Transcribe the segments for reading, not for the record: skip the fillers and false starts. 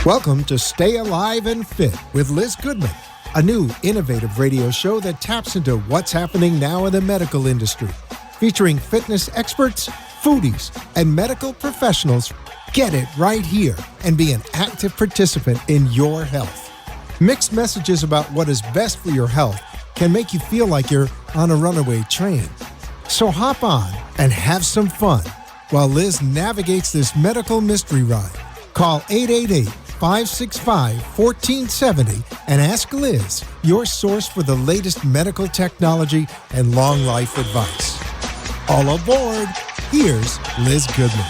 Welcome to Stay Alive and Fit with Liz Goodman, a new innovative radio show that taps into what's happening now in the medical industry, featuring fitness experts, foodies, and medical professionals. Get it right here and be an active participant in your health. Mixed messages about what is best for your health can make you feel like you're on a runaway train. So hop on and have some fun while Liz navigates this medical mystery ride. Call 888-565-1470 and ask Liz, your source for the latest medical technology and long life advice. All aboard. Here's Liz Goodman.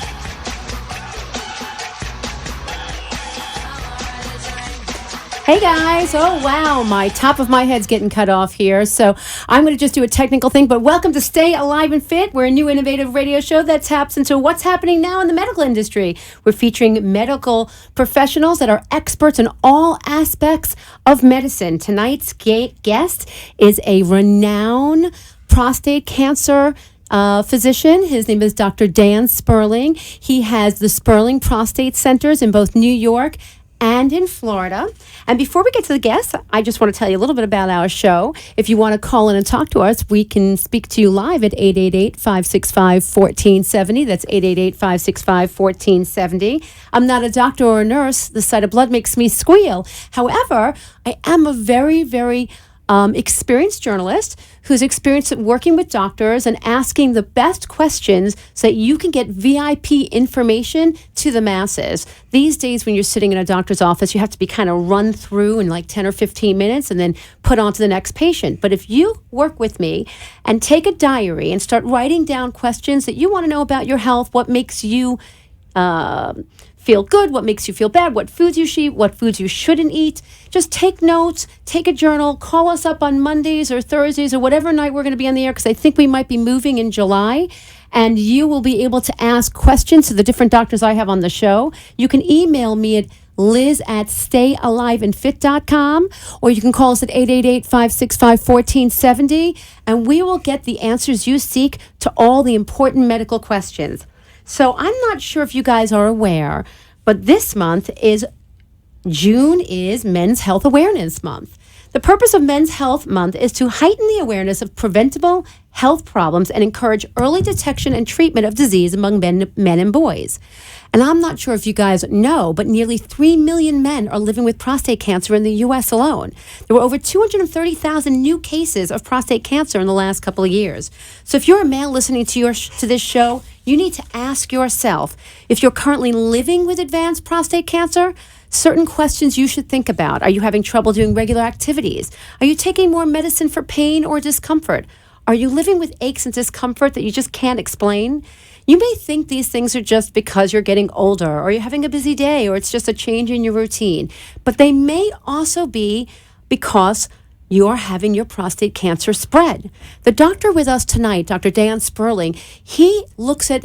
Hey guys, oh wow, my top of my head's getting cut off here, so I'm going to just do a technical thing, but welcome to Stay Alive and Fit. We're a new innovative radio show that taps into what's happening now in the medical industry. We're featuring medical professionals that are experts in all aspects of medicine. Tonight's guest is a renowned prostate cancer physician. His name is Dr. Dan Sperling. He has the Sperling Prostate Centers in both New York and in Florida. And before we get to the guests, I just want to tell you a little bit about our show. If you want to call in and talk to us, we can speak to you live at 888-565-1470. That's 888-565-1470. I'm not a doctor or a nurse. The sight of blood makes me squeal. However, I am a very, very experienced journalist who's experienced at working with doctors and asking the best questions so that you can get VIP information to the masses. These days when you're sitting in a doctor's office, you have to be kind of run through in like 10 or 15 minutes and then put on to the next patient. But if you work with me and take a diary and start writing down questions that you want to know about your health, what makes you feel good, what makes you feel bad, what foods you should eat, what foods you shouldn't eat. Just take notes, take a journal, call us up on Mondays or Thursdays or whatever night we're going to be on the air, because I think we might be moving in July, and you will be able to ask questions to the different doctors I have on the show. You can email me at liz@stayaliveandfit.com, or you can call us at 888-565-1470, and we will get the answers you seek to all the important medical questions. So I'm not sure if you guys are aware, but this month June is Men's Health Awareness Month. The purpose of Men's Health Month is to heighten the awareness of preventable health problems and encourage early detection and treatment of disease among men and boys. And I'm not sure if you guys know, but nearly 3 million men are living with prostate cancer in the U.S. alone. There were over 230,000 new cases of prostate cancer in the last couple of years. So if you're a male listening to this show, you need to ask yourself, if you're currently living with advanced prostate cancer, certain questions you should think about. Are you having trouble doing regular activities? Are you taking more medicine for pain or discomfort? Are you living with aches and discomfort that you just can't explain? You may think these things are just because you're getting older, or you're having a busy day, or it's just a change in your routine. But they may also be because you're having your prostate cancer spread. The doctor with us tonight, Dr. Dan Sperling, he looks at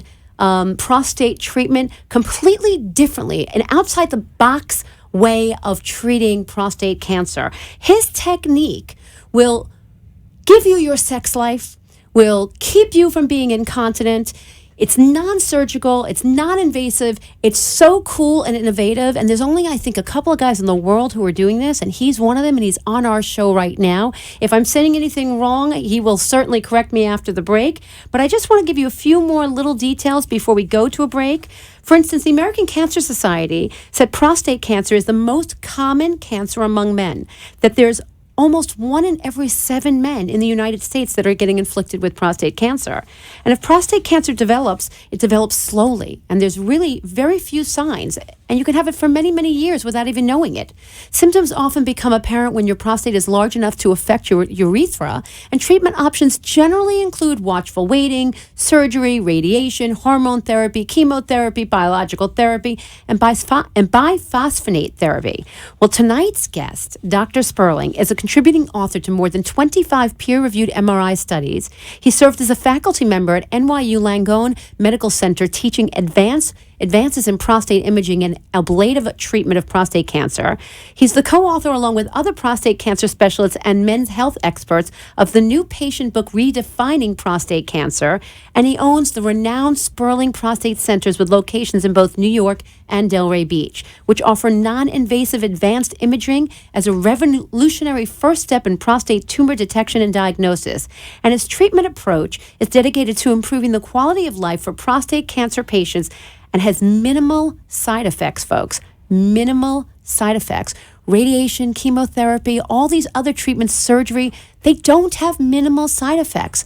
prostate treatment completely differently, an outside-the-box way of treating prostate cancer. His technique will give you your sex life, will keep you from being incontinent. It's non-surgical, it's non-invasive, it's so cool and innovative, and there's only, I think, a couple of guys in the world who are doing this, and he's one of them, and he's on our show right now. If I'm saying anything wrong, he will certainly correct me after the break, but I just want to give you a few more little details before we go to a break. For instance, the American Cancer Society said prostate cancer is the most common cancer among men, that there's almost 1 in every 7 men in the United States that are getting inflicted with prostate cancer. And if prostate cancer develops, it develops slowly, and there's really very few signs, and you can have it for many, many years without even knowing it. Symptoms often become apparent when your prostate is large enough to affect your urethra, and treatment options generally include watchful waiting, surgery, radiation, hormone therapy, chemotherapy, biological therapy, and biphosphonate therapy. Well, tonight's guest, Dr. Sperling, is a contributing author to more than 25 peer-reviewed MRI studies. He served as a faculty member at NYU Langone Medical Center teaching advanced advances in prostate imaging and ablative treatment of prostate cancer. He's the co-author, along with other prostate cancer specialists and men's health experts, of the new patient book, Redefining Prostate Cancer, and he owns the renowned Sperling Prostate Centers with locations in both New York and Delray Beach, which offer non-invasive advanced imaging as a revolutionary first step in prostate tumor detection and diagnosis. And his treatment approach is dedicated to improving the quality of life for prostate cancer patients and has minimal side effects, folks. Minimal side effects. Radiation, chemotherapy, all these other treatments, surgery, they don't have minimal side effects.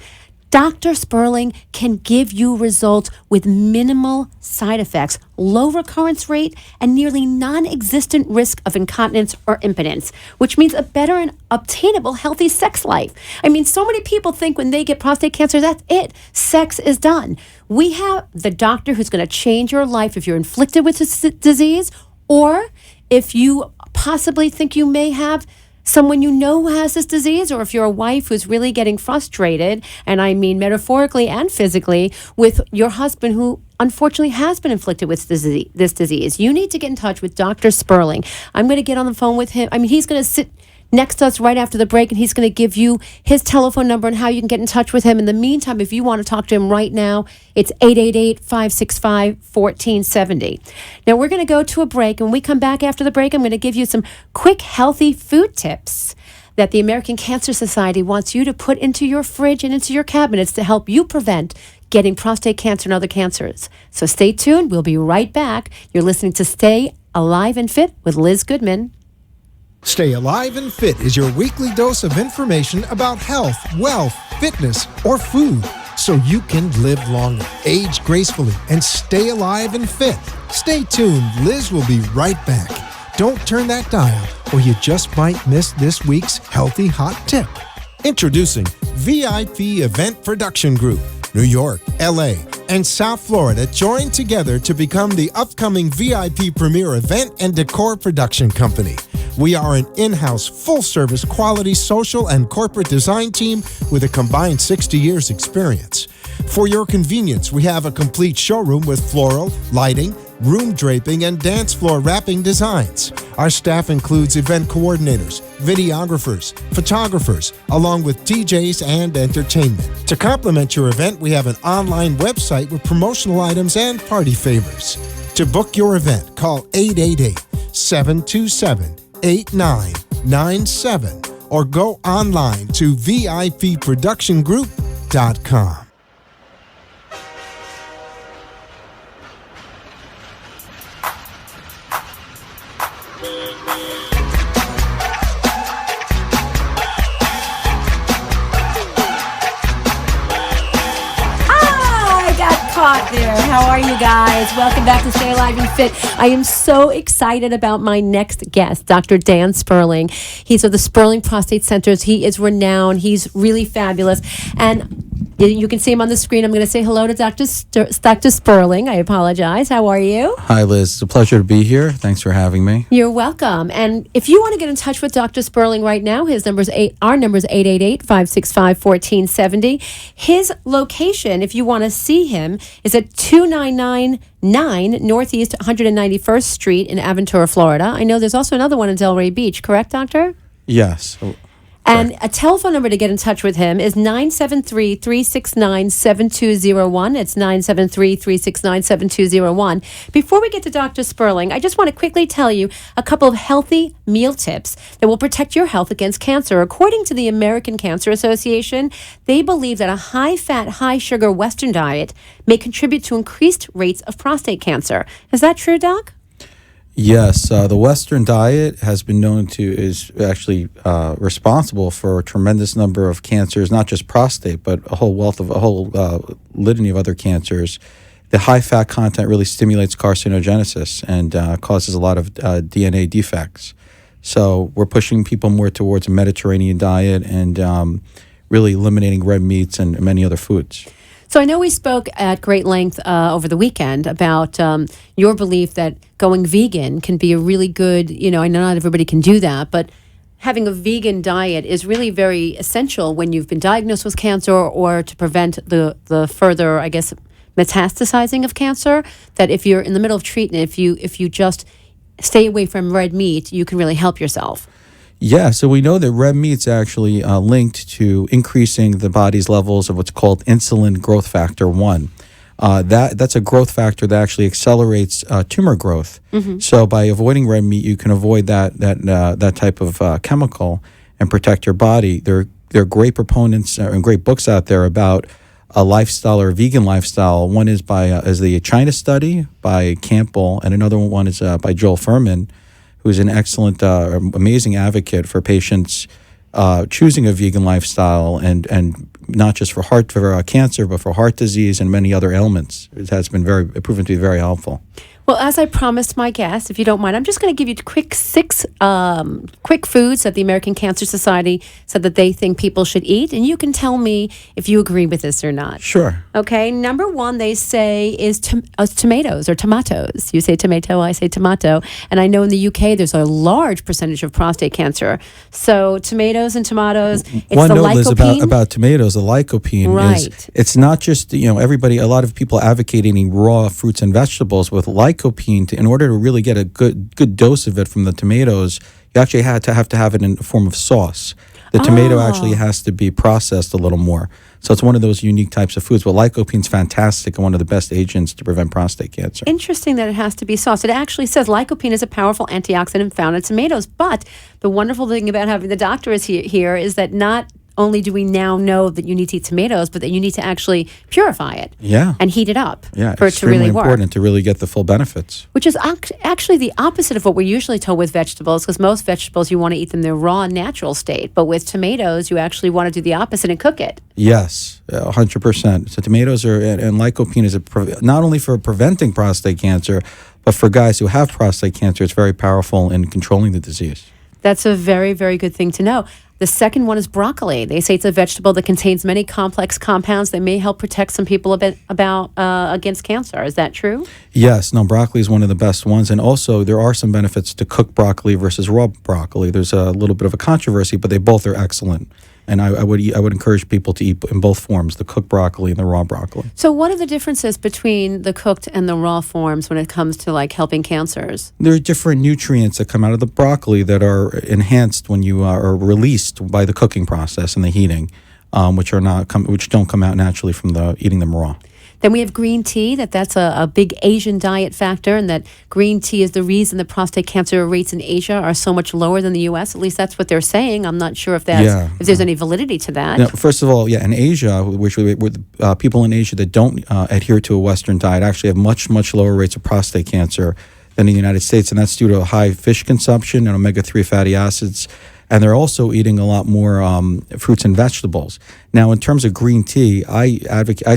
Dr. Sperling can give you results with minimal side effects, low recurrence rate, and nearly non-existent risk of incontinence or impotence, which means a better and obtainable healthy sex life. I mean, so many people think when they get prostate cancer, that's it. Sex is done. We have the doctor who's going to change your life if you're inflicted with this disease, or if you possibly think you may have someone you know who has this disease, or if you're a wife who's really getting frustrated, and I mean metaphorically and physically, with your husband who unfortunately has been inflicted with this disease. You need to get in touch with Dr. Sperling. I'm going to get on the phone with him. I mean, he's going to sit next to us right after the break, and he's going to give you his telephone number and how you can get in touch with him. In the meantime, if you want to talk to him right now, it's 888-565-1470. Now, we're going to go to a break, and when we come back after the break, I'm going to give you some quick, healthy food tips that the American Cancer Society wants you to put into your fridge and into your cabinets to help you prevent getting prostate cancer and other cancers. So stay tuned. We'll be right back. You're listening to Stay Alive and Fit with Liz Goodman. Stay Alive and Fit is your weekly dose of information about health, wealth, fitness, or food, so you can live longer, age gracefully, and stay alive and fit. Stay tuned. Liz will be right back. Don't turn that dial, or you just might miss this week's healthy hot tip. Introducing VIP Event Production Group. New York, LA, and South Florida joined together to become the upcoming VIP Premier Event and Decor Production Company. We are an in-house, full-service, quality, social, and corporate design team with a combined 60 years experience. For your convenience, we have a complete showroom with floral, lighting, room draping, and dance floor wrapping designs. Our staff includes event coordinators, videographers, photographers, along with DJs and entertainment. To complement your event, we have an online website with promotional items and party favors. To book your event, call 888-727-8997 or go online to VIPproductiongroup.com. Caught there. How are you guys? Welcome back to Stay Alive and Fit. I am so excited about my next guest, Dr. Dan Sperling. He's of the Sperling Prostate Centers. He is renowned. He's really fabulous. And you can see him on the screen. I'm going to say hello to Dr. Sperling. I apologize. How are you? Hi, Liz. It's a pleasure to be here. Thanks for having me. You're welcome. And if you want to get in touch with Dr. Sperling right now, our number is 888-565-1470. His location, if you want to see him, is at 2999 Northeast 191st Street in Aventura, Florida. I know there's also another one in Delray Beach, correct, Doctor? Yes. And a telephone number to get in touch with him is 973-369-7201. It's 973-369-7201. Before we get to Dr. Sperling, I just want to quickly tell you a couple of healthy meal tips that will protect your health against cancer. According to the American Cancer Association, they believe that a high-fat, high-sugar Western diet may contribute to increased rates of prostate cancer. Is that true, Doc? Yes, the Western diet has been known is actually responsible for a tremendous number of cancers, not just prostate, but a whole litany of other cancers. The high fat content really stimulates carcinogenesis and causes a lot of DNA defects. So we're pushing people more towards a Mediterranean diet and really eliminating red meats and many other foods. So I know we spoke at great length over the weekend about your belief that going vegan can be a really good, I know not everybody can do that, but having a vegan diet is really very essential when you've been diagnosed with cancer or to prevent the further, metastasizing of cancer, that if you're in the middle of treatment, if you just stay away from red meat, you can really help yourself. Yeah, so we know that red meat's actually linked to increasing the body's levels of what's called insulin growth factor 1. That's a growth factor that actually accelerates tumor growth. So by avoiding red meat, you can avoid that type of chemical and protect your body. There are great proponents and great books out there about a lifestyle or a vegan lifestyle. One is is the China study by Campbell, and another one is by Joel Furman, who's an excellent, amazing advocate for patients choosing a vegan lifestyle, and not just for cancer, but for heart disease and many other ailments. It has been proven to be very helpful. Well, as I promised my guests, if you don't mind, I'm just going to give you six quick foods that the American Cancer Society said that they think people should eat, and you can tell me if you agree with this or not. Sure. Okay, number one, they say is tomatoes or tomatoes. You say tomato, I say tomato. And I know in the UK there's a large percentage of prostate cancer. So tomatoes and tomatoes, it's one the note, Liz, lycopene. about tomatoes, the lycopene Right. it's not just, a lot of people advocate eating raw fruits and vegetables with lycopene. In order to really get a good dose of it from the tomatoes, you actually have to have it in the form of sauce. The tomato actually has to be processed a little more. So it's one of those unique types of foods. But lycopene's fantastic and one of the best agents to prevent prostate cancer. Interesting that it has to be sauce. It actually says lycopene is a powerful antioxidant found in tomatoes. But the wonderful thing about having the doctor here is that not only do we now know that you need to eat tomatoes, but that you need to actually purify it and heat it up for it to really work. Extremely important to really get the full benefits. Which is actually the opposite of what we're usually told with vegetables, because most vegetables, you want to eat them in their raw, natural state. But with tomatoes, you actually want to do the opposite and cook it. Yes, 100%. So tomatoes and lycopene is not only for preventing prostate cancer, but for guys who have prostate cancer, it's very powerful in controlling the disease. That's a very, very good thing to know. The second one is broccoli. They say it's a vegetable that contains many complex compounds that may help protect some people against cancer. Is that true? Yes. No, broccoli is one of the best ones. And also, there are some benefits to cooked broccoli versus raw broccoli. There's a little bit of a controversy, but they both are excellent. And I would encourage people to eat in both forms, the cooked broccoli and the raw broccoli. So what are the differences between the cooked and the raw forms when it comes to helping cancers? There are different nutrients that come out of the broccoli that are enhanced when you are released by the cooking process and the heating, which don't come out naturally from eating them raw. Then we have green tea, that's a big Asian diet factor, and that green tea is the reason the prostate cancer rates in Asia are so much lower than the U.S. At least that's what they're saying. I'm not sure if there's any validity to that. Now, first of all, in Asia, people in Asia that don't adhere to a Western diet actually have much, much lower rates of prostate cancer than in the United States, and that's due to high fish consumption and omega-3 fatty acids. And they're also eating a lot more fruits and vegetables. Now, in terms of green tea, I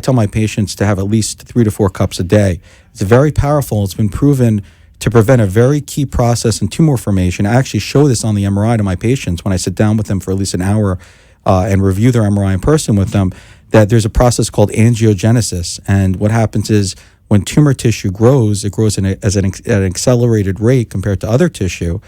tell my patients to have at least 3 to 4 cups a day. It's very powerful. It's been proven to prevent a very key process in tumor formation. I actually show this on the MRI to my patients when I sit down with them for at least an hour and review their MRI in person with them, that there's a process called angiogenesis. And what happens is when tumor tissue grows, it grows at an accelerated rate compared to other tissue,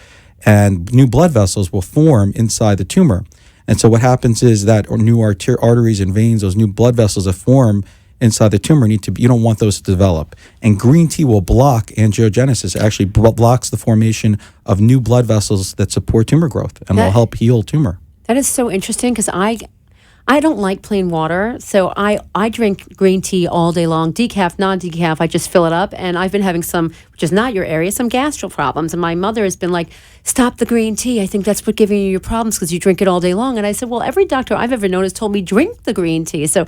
and new blood vessels will form inside the tumor. And so what happens is that new arteries and veins, those new blood vessels that form inside the tumor you don't want those to develop. And green tea will block angiogenesis. It actually blocks the formation of new blood vessels that support tumor growth and will help heal tumor. That is so interesting, because I don't like plain water, so I drink green tea all day long, decaf, non-decaf. I just fill it up, and I've been having some, which is not your area, some gastro problems. And my mother has been like, stop the green tea. I think that's what's giving you your problems because you drink it all day long. And I said, well, every doctor I've ever known has told me drink the green tea. So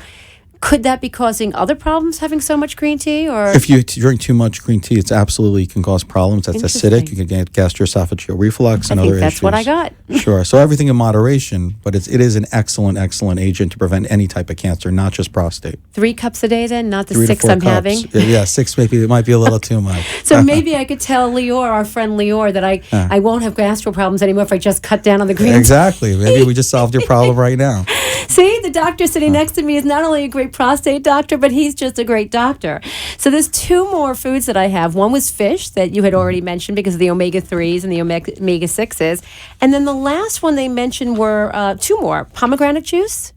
could that be causing other problems, having so much green tea? Or if you drink too much green tea, it absolutely can cause problems. That's acidic. You can get gastroesophageal reflux and other issues. That's what I got. Sure. So everything in moderation, but it is an excellent, excellent agent to prevent any type of cancer, not just prostate. 3 cups a day then, not the 3 to 6 4 I'm cups. having? Yeah, 6 maybe. It might be a little too much. So maybe I could tell Lior, our friend Lior, that I won't have gastro problems anymore if I just cut down on the green tea. Exactly. Maybe we just solved your problem right now. See, the doctor sitting next to me is not only a great prostate doctor, but he's just a great doctor. So there's 2 more foods that I have. One was fish that you had already mentioned because of the omega-3s and the omega-6s. And then the last one they mentioned were 2 more. Pomegranate juice.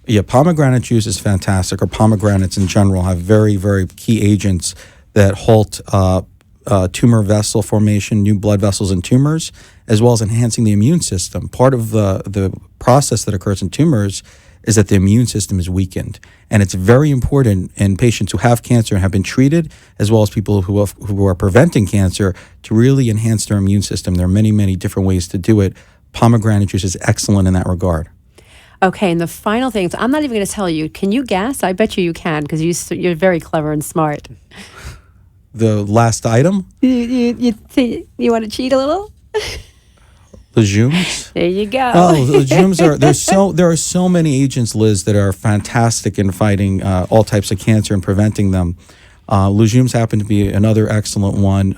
Yeah, pomegranate juice is fantastic, or pomegranates in general have very, very key agents that halt tumor vessel formation, new blood vessels in tumors, as well as enhancing the immune system. Part of the process that occurs in tumors is that the immune system is weakened. And it's very important in patients who have cancer and have been treated, as well as people who are preventing cancer, to really enhance their immune system. There are many, many different ways to do it. Pomegranate juice is excellent in that regard. Okay, and the final thing, so I'm not even going to tell you. Can you guess? I bet you can, because you're very clever and smart. The last item? You want to cheat a little? Legumes? There you go. Oh, legumes there are so many agents, Liz, that are fantastic in fighting all types of cancer and preventing them. Legumes happen to be another excellent one.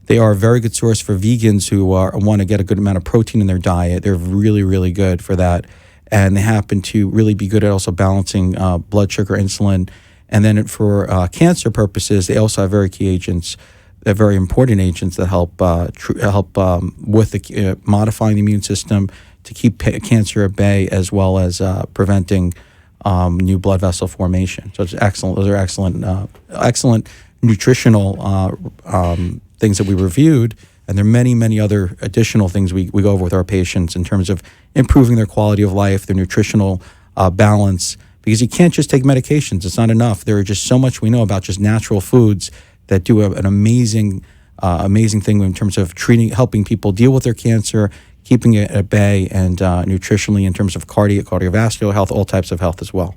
They are a very good source for vegans who want to get a good amount of protein in their diet. They're really, really good for that. And they happen to really be good at also balancing blood sugar, insulin. And then for cancer purposes, they also have very key agents. They're very important agents that help with modifying the immune system to keep cancer at bay, as well as preventing new blood vessel formation. So it's excellent. Those are excellent nutritional things that we reviewed. And there are many, many other additional things we go over with our patients in terms of improving their quality of life, their nutritional balance, because you can't just take medications. It's not enough. There are just so much we know about just natural foods that do an amazing thing in terms of helping people deal with their cancer, keeping it at bay, and nutritionally in terms of cardiovascular health, all types of health as well.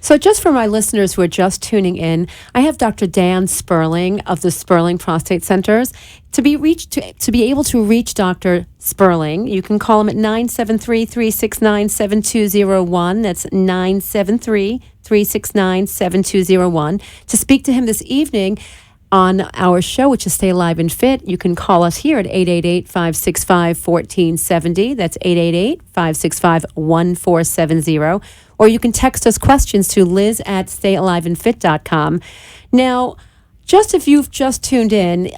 So just for my listeners who are just tuning in, I have Dr. Dan Sperling of the Sperling Prostate Centers. To be able to reach Dr. Sperling, you can call him at 973-369-7201. That's 973-369-7201. To speak to him this evening on our show, which is Stay Alive and Fit, you can call us here at 888-565-1470. That's 888-565-1470. Or you can text us questions to liz@stayaliveandfit.com. Now, just if you've just tuned in,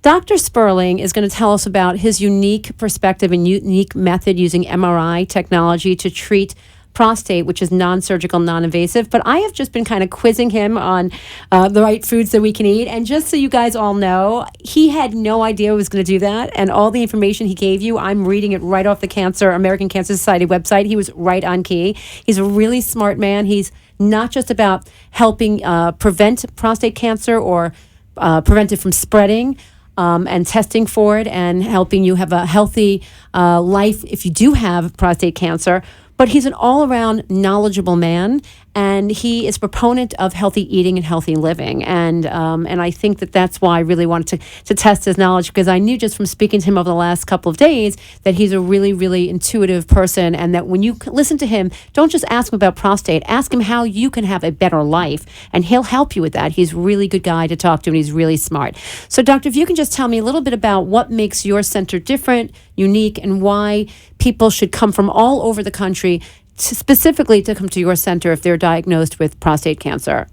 Dr. Sperling is going to tell us about his unique perspective and unique method using MRI technology to treat prostate, which is non-surgical, non-invasive. But I have just been kind of quizzing him on the right foods that we can eat. And just so you guys all know, he had no idea he was going to do that. And all the information he gave you, I'm reading it right off the American Cancer Society website. He was right on key. He's a really smart man. He's not just about helping prevent prostate cancer or prevent it from spreading, and testing for it and helping you have a healthy life if you do have prostate cancer. But he's an all-around knowledgeable man, and he is a proponent of healthy eating and healthy living. And I think that's why I really wanted to test his knowledge, because I knew just from speaking to him over the last couple of days that he's a really, really intuitive person, and that when you listen to him, don't just ask him about prostate. Ask him how you can have a better life, and he'll help you with that. He's a really good guy to talk to, and he's really smart. So, Doctor, if you can just tell me a little bit about what makes your center different, unique, and why people should come from all over the country specifically to come to your center if they're diagnosed with prostate cancer.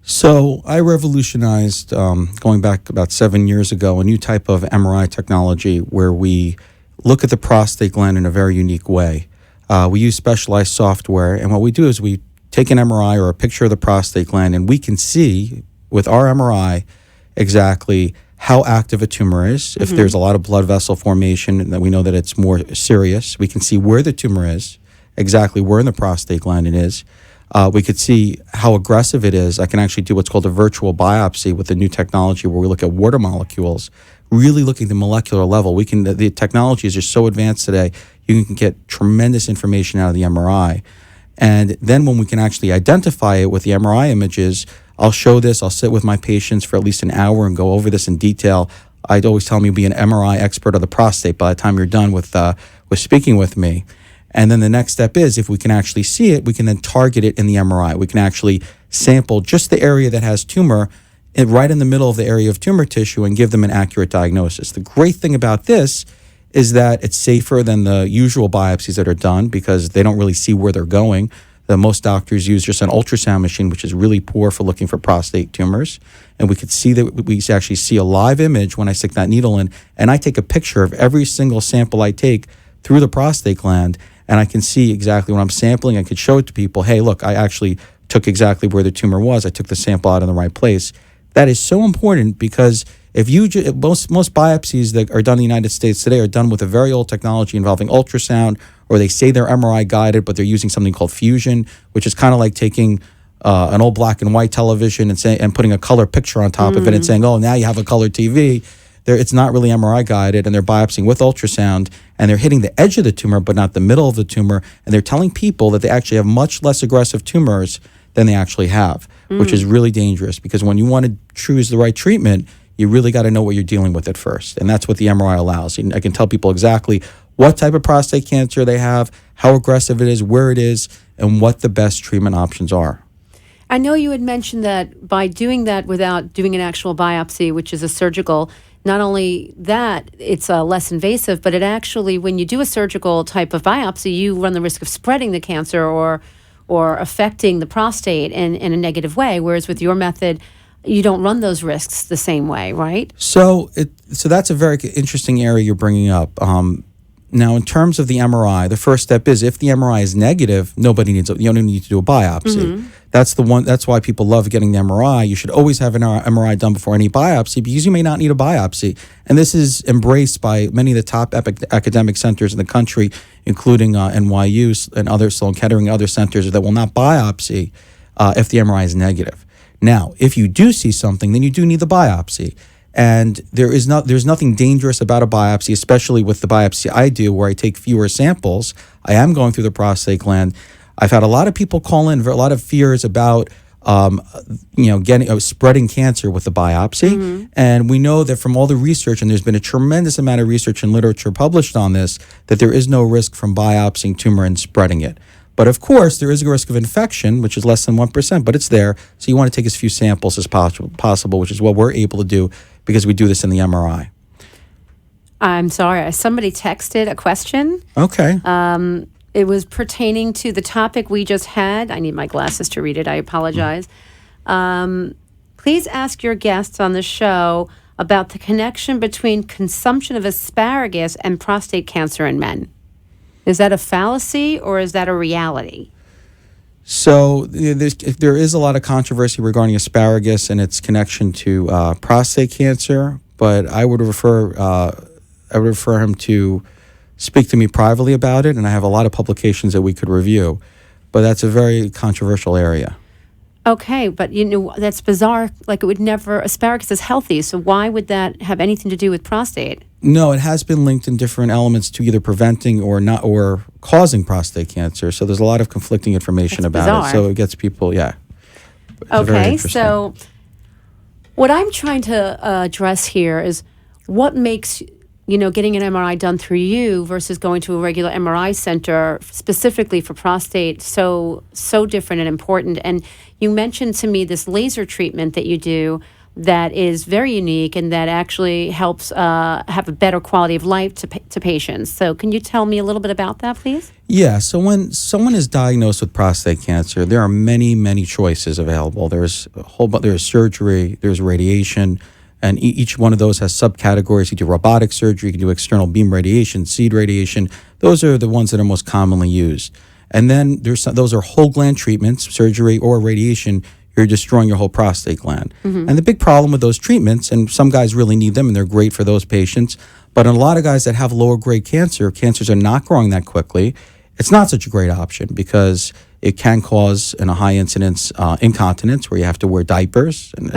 So I revolutionized, going back about 7 years ago, a new type of MRI technology where we look at the prostate gland in a very unique way. We use specialized software, and what we do is we take an MRI or a picture of the prostate gland, and we can see with our MRI exactly how active a tumor is. If there's a lot of blood vessel formation, and that we know that it's more serious, we can see where the tumor is, exactly where in the prostate gland it is. We could see how aggressive it is. I can actually do what's called a virtual biopsy with the new technology where we look at water molecules, really looking at the molecular level. The technology is just so advanced today, you can get tremendous information out of the MRI. And then when we can actually identify it with the MRI images, I'll show this, I'll sit with my patients for at least an hour and go over this in detail. I'd always tell them you'll be an MRI expert of the prostate by the time you're done with speaking with me. And then the next step is, if we can actually see it, we can then target it in the MRI. We can actually sample just the area that has tumor right in the middle of the area of tumor tissue and give them an accurate diagnosis. The great thing about this is that it's safer than the usual biopsies that are done because they don't really see where they're going. Most doctors use just an ultrasound machine, which is really poor for looking for prostate tumors. And we could see that we actually see a live image when I stick that needle in, and I take a picture of every single sample I take through the prostate gland. and I can see exactly when I'm sampling. I could show it to people. Hey, look, I actually took exactly where the tumor was. I took the sample out in the right place. That is so important because if you most biopsies that are done in the United States today are done with a very old technology involving ultrasound, or they say they're MRI guided, but they're using something called fusion, which is kind of like taking an old black and white television and putting a color picture on top of it and saying, oh, now you have a color TV. It's not really MRI guided, and they're biopsying with ultrasound, and they're hitting the edge of the tumor, but not the middle of the tumor. And they're telling people that they actually have much less aggressive tumors than they actually have, which is really dangerous because when you want to choose the right treatment, you really got to know what you're dealing with at first. And that's what the MRI allows. And I can tell people exactly what type of prostate cancer they have, how aggressive it is, where it is, and what the best treatment options are. I know you had mentioned that by doing that without doing an actual biopsy, which is a surgical, not only that, it's less invasive, but it actually, when you do a surgical type of biopsy, you run the risk of spreading the cancer or affecting the prostate in a negative way, whereas with your method, you don't run those risks the same way, right? So that's a very interesting area you're bringing up. Now, in terms of the MRI, the first step is if the MRI is negative, you don't need to do a biopsy. That's why people love getting the MRI. You should always have an MRI done before any biopsy because you may not need a biopsy. And this is embraced by many of the top academic centers in the country, including NYU and other Sloan Kettering and other centers that will not biopsy if the MRI is negative. Now, if you do see something, then you do need the biopsy. And there's nothing dangerous about a biopsy, especially with the biopsy I do, where I take fewer samples. I am going through the prostate gland. I've had a lot of people call in for a lot of fears about, spreading cancer with the biopsy. And we know that from all the research, and there's been a tremendous amount of research and literature published on this, that there is no risk from biopsying tumor and spreading it. But of course, there is a risk of infection, which is less than 1%, but it's there. So you want to take as few samples as possible, which is what we're able to do because we do this in the MRI. I'm sorry. Somebody texted a question. Okay. It was pertaining to the topic we just had. I need my glasses to read it. I apologize. Please ask your guests on the show about the connection between consumption of asparagus and prostate cancer in men. Is that a fallacy or is that a reality? So there is a lot of controversy regarding asparagus and its connection to prostate cancer, but I would refer him to speak to me privately about it, and I have a lot of publications that we could review. But that's a very controversial area. Okay, but that's bizarre. Like, it would never, asparagus is healthy, so why would that have anything to do with prostate? No, it has been linked in different elements to either preventing or causing prostate cancer. So there's a lot of conflicting information about bizarre. it. So it gets people, yeah. It's very Okay, interesting. so what I'm trying to address here is what makes getting an MRI done through you versus going to a regular MRI center specifically for prostate so different and important. And you mentioned to me this laser treatment that you do that is very unique and that actually helps have a better quality of life to patients. So can you tell me a little bit about that, please? Yeah. So when someone is diagnosed with prostate cancer, there are many, many choices available. There's surgery, there's radiation, and each one of those has subcategories. You do robotic surgery, you can do external beam radiation, seed radiation. Those are the ones that are most commonly used. And then those are whole gland treatments, surgery or radiation. You're destroying your whole prostate gland. And the big problem with those treatments, and some guys really need them and they're great for those patients, but in a lot of guys that have lower grade cancers are not growing that quickly. It's not such a great option because it can cause in a high incidence incontinence where you have to wear diapers and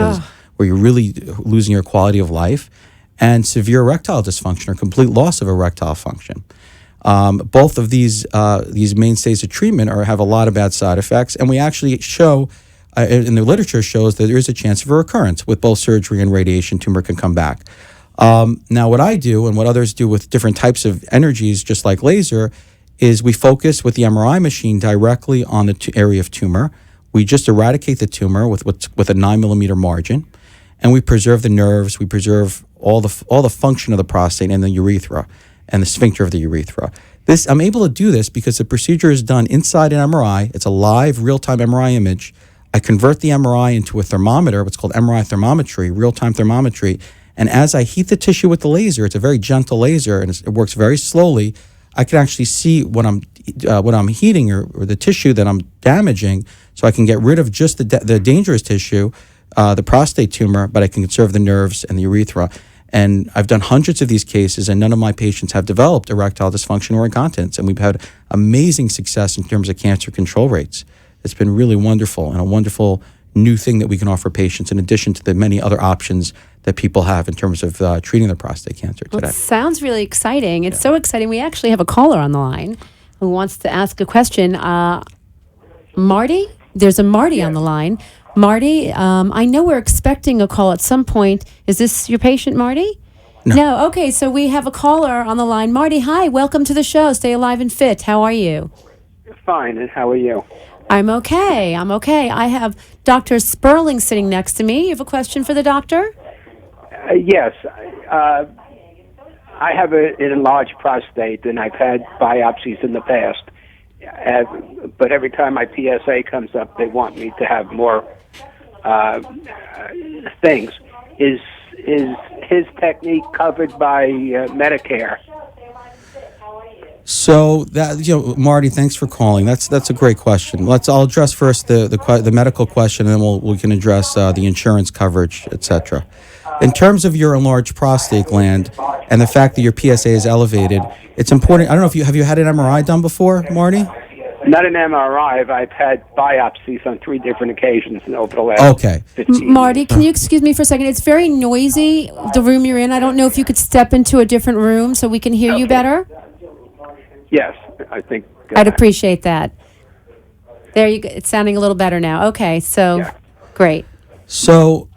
where you're really losing your quality of life, and severe erectile dysfunction or complete loss of erectile function. Both of these mainstays of treatment have a lot of bad side effects, and we actually show, in the literature shows that there is a chance of a recurrence with both surgery and radiation. Tumor can come back. Now, what I do and what others do with different types of energies, just like laser, is we focus with the MRI machine directly on the area of tumor. We just eradicate the tumor with a 9mm margin. And we preserve the nerves, we preserve all the function of the prostate and the urethra and the sphincter of the urethra. I'm able to do this because the procedure is done inside an MRI. It's a live, real-time MRI image. I convert the MRI into a thermometer, what's called MRI thermometry, real-time thermometry. And as I heat the tissue with the laser, it's a very gentle laser and it works very slowly. I can actually see when I'm heating or the tissue that I'm damaging, so I can get rid of just the dangerous tissue, the prostate tumor, but I can conserve the nerves and the urethra. And I've done hundreds of these cases, and none of my patients have developed erectile dysfunction or incontinence. And we've had amazing success in terms of cancer control rates. It's been really wonderful, and a wonderful new thing that we can offer patients in addition to the many other options that people have in terms of treating their prostate cancer today. Well, it sounds really exciting. It's so exciting. We actually have a caller on the line who wants to ask a question. Marty? There's a Marty on the line. Marty, I know we're expecting a call at some point. Is this your patient, Marty? No. Okay, so we have a caller on the line. Marty, hi. Welcome to the show. Stay alive and fit. How are you? Fine, and how are you? I'm okay. I have Dr. Sperling sitting next to me. You have a question for the doctor? Yes. I have an enlarged prostate, and I've had biopsies in the past. But every time my PSA comes up, they want me to have more things. Is his technique covered by Medicare? So that Marty, thanks for calling. That's a great question. I'll address first the medical question, and then we can address the insurance coverage, etc. In terms of your enlarged prostate gland and the fact that your PSA is elevated, it's important. I don't know if have you had an MRI done before, Marty? Not an MRI. I've had biopsies on 3 different occasions over the last 15 Marty, years. can you excuse me for a second? It's very noisy, the room you're in. I don't know if you could step into a different room so we can hear you better. Yes, I think. I'd appreciate that. There you go. It's sounding a little better now. Okay, so great. So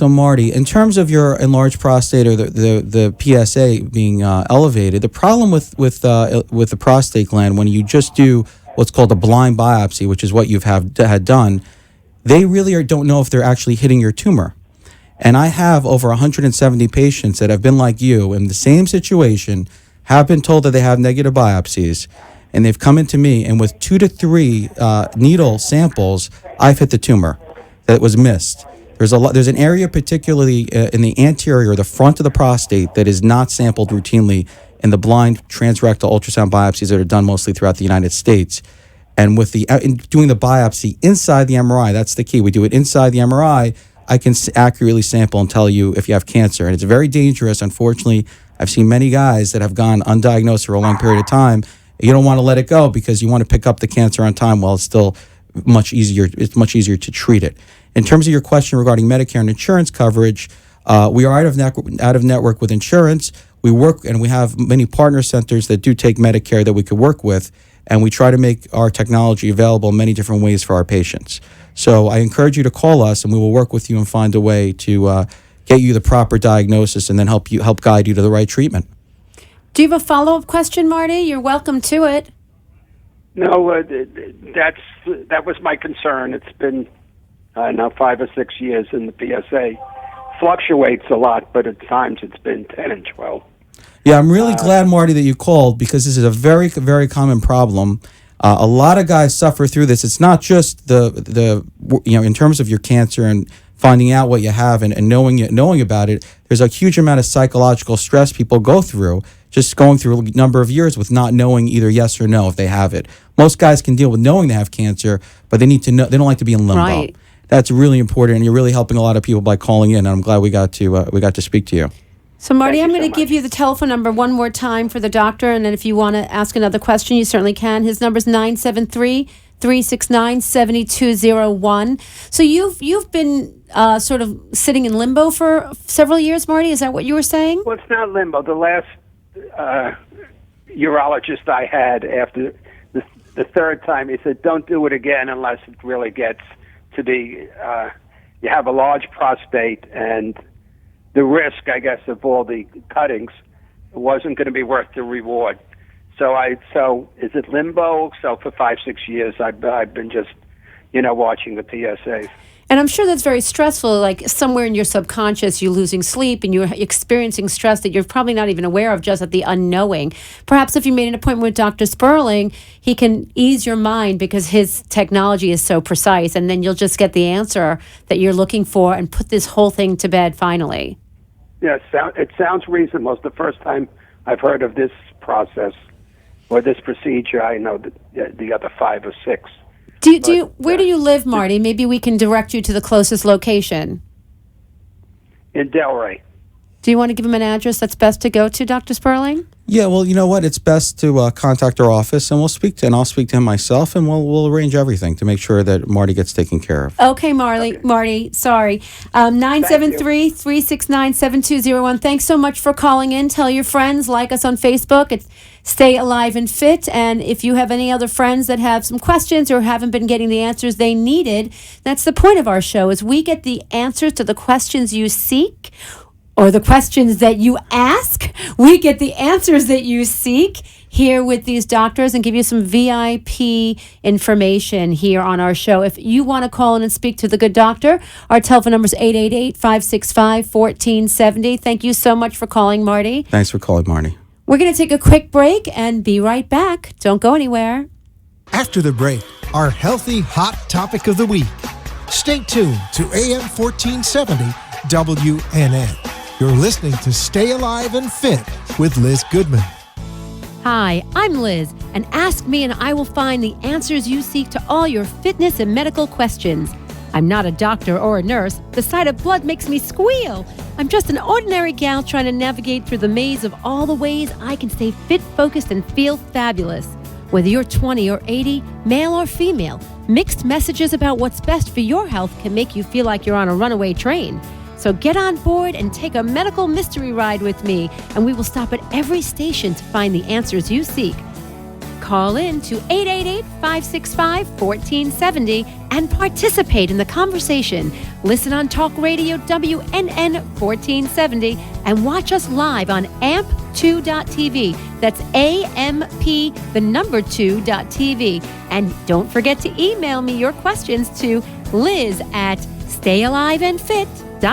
Marty, in terms of your enlarged prostate or the PSA being elevated, the problem with the prostate gland, when you just do what's called a blind biopsy, which is what you've had done, they really don't know if they're actually hitting your tumor. And I have over 170 patients that have been like you in the same situation, have been told that they have negative biopsies, and they've come into me, and with 2 to 3 needle samples, I've hit the tumor that was missed. There's an area particularly in the anterior, the front of the prostate, that is not sampled routinely in the blind transrectal ultrasound biopsies that are done mostly throughout the United States. And with doing the biopsy inside the MRI, that's the key. We do it inside the MRI. I can accurately sample and tell you if you have cancer. And it's very dangerous. Unfortunately, I've seen many guys that have gone undiagnosed for a long period of time. You don't want to let it go because you want to pick up the cancer on time while it's still much easier. It's much easier to treat it. In terms of your question regarding Medicare and insurance coverage, we are out of network with insurance. We work, and we have many partner centers that do take Medicare that we could work with, and we try to make our technology available in many different ways for our patients. So I encourage you to call us, and we will work with you and find a way to get you the proper diagnosis and then help guide you to the right treatment. Do you have a follow-up question, Marty? You're welcome to it. No, that was my concern. It's been now 5 or 6 years, and the PSA fluctuates a lot, but at times it's been 10 and 12. Yeah, I'm really glad, Marty, that you called, because this is a very, very common problem. A lot of guys suffer through this. It's not just the in terms of your cancer and finding out what you have and knowing about it. There's a huge amount of psychological stress people go through, just going through a number of years with not knowing either yes or no if they have it. Most guys can deal with knowing they have cancer, but they need to know. They don't like to be in limbo. Right. That's really important, and you're really helping a lot of people by calling in. And I'm glad we got to speak to you. So, Marty, Thank I'm you going so to give much. you the telephone number one more time for the doctor, and then if you want to ask another question, you certainly can. His number is 973-369-7201. So you've been sort of sitting in limbo for several years, Marty? Is that what you were saying? Well, it's not limbo. The last urologist I had, after the third time, he said, don't do it again unless it really gets to be, you have a large prostate, and the risk, I guess, of all the cuttings wasn't going to be worth the reward. So is it limbo? So for 5-6 years, I've been just, watching the PSAs. And I'm sure that's very stressful, like somewhere in your subconscious, you're losing sleep and you're experiencing stress that you're probably not even aware of, just at the unknowing. Perhaps if you made an appointment with Dr. Sperling, he can ease your mind because his technology is so precise, and then you'll just get the answer that you're looking for and put this whole thing to bed finally. Yeah, it sounds reasonable. It's the first time I've heard of this process. or this procedure, I know the other 5 or 6. Where do you live, Marty? Maybe we can direct you to the closest location. In Delray. Do you want to give him an address that's best to go to, Dr. Sperling? Yeah, well, you know what? It's best to contact our office, and I'll speak to him myself, and we'll arrange everything to make sure that Marty gets taken care of. Okay, Marty, sorry. 973-369-7201. Thanks so much for calling in. Tell your friends, like us on Facebook. It's Stay Alive and Fit. And if you have any other friends that have some questions or haven't been getting the answers they needed, that's the point of our show, is we get the answers to the questions you seek, or the questions that you ask. We get the answers that you seek here with these doctors and give you some VIP information here on our show. If you want to call in and speak to the good doctor, our telephone number is 888-565-1470. Thank you so much for calling, Marty. Thanks for calling, Marty. We're going to take a quick break and be right back. Don't go anywhere. After the break, our healthy hot topic of the week. Stay tuned to AM 1470 WNN. You're listening to Stay Alive and Fit with Liz Goodman. Hi, I'm Liz, and ask me and I will find the answers you seek to all your fitness and medical questions. I'm not a doctor or a nurse. The sight of blood makes me squeal. I'm just an ordinary gal trying to navigate through the maze of all the ways I can stay fit, focused, and feel fabulous. Whether you're 20 or 80, male or female, mixed messages about what's best for your health can make you feel like you're on a runaway train. So get on board and take a medical mystery ride with me, and we will stop at every station to find the answers you seek. Call in to 888-565-1470 and participate in the conversation. Listen on Talk Radio WNN 1470 and watch us live on AMP2.tv. That's AMP, the number 2.tv. And don't forget to email me your questions to liz@stayaliveandfit.com. I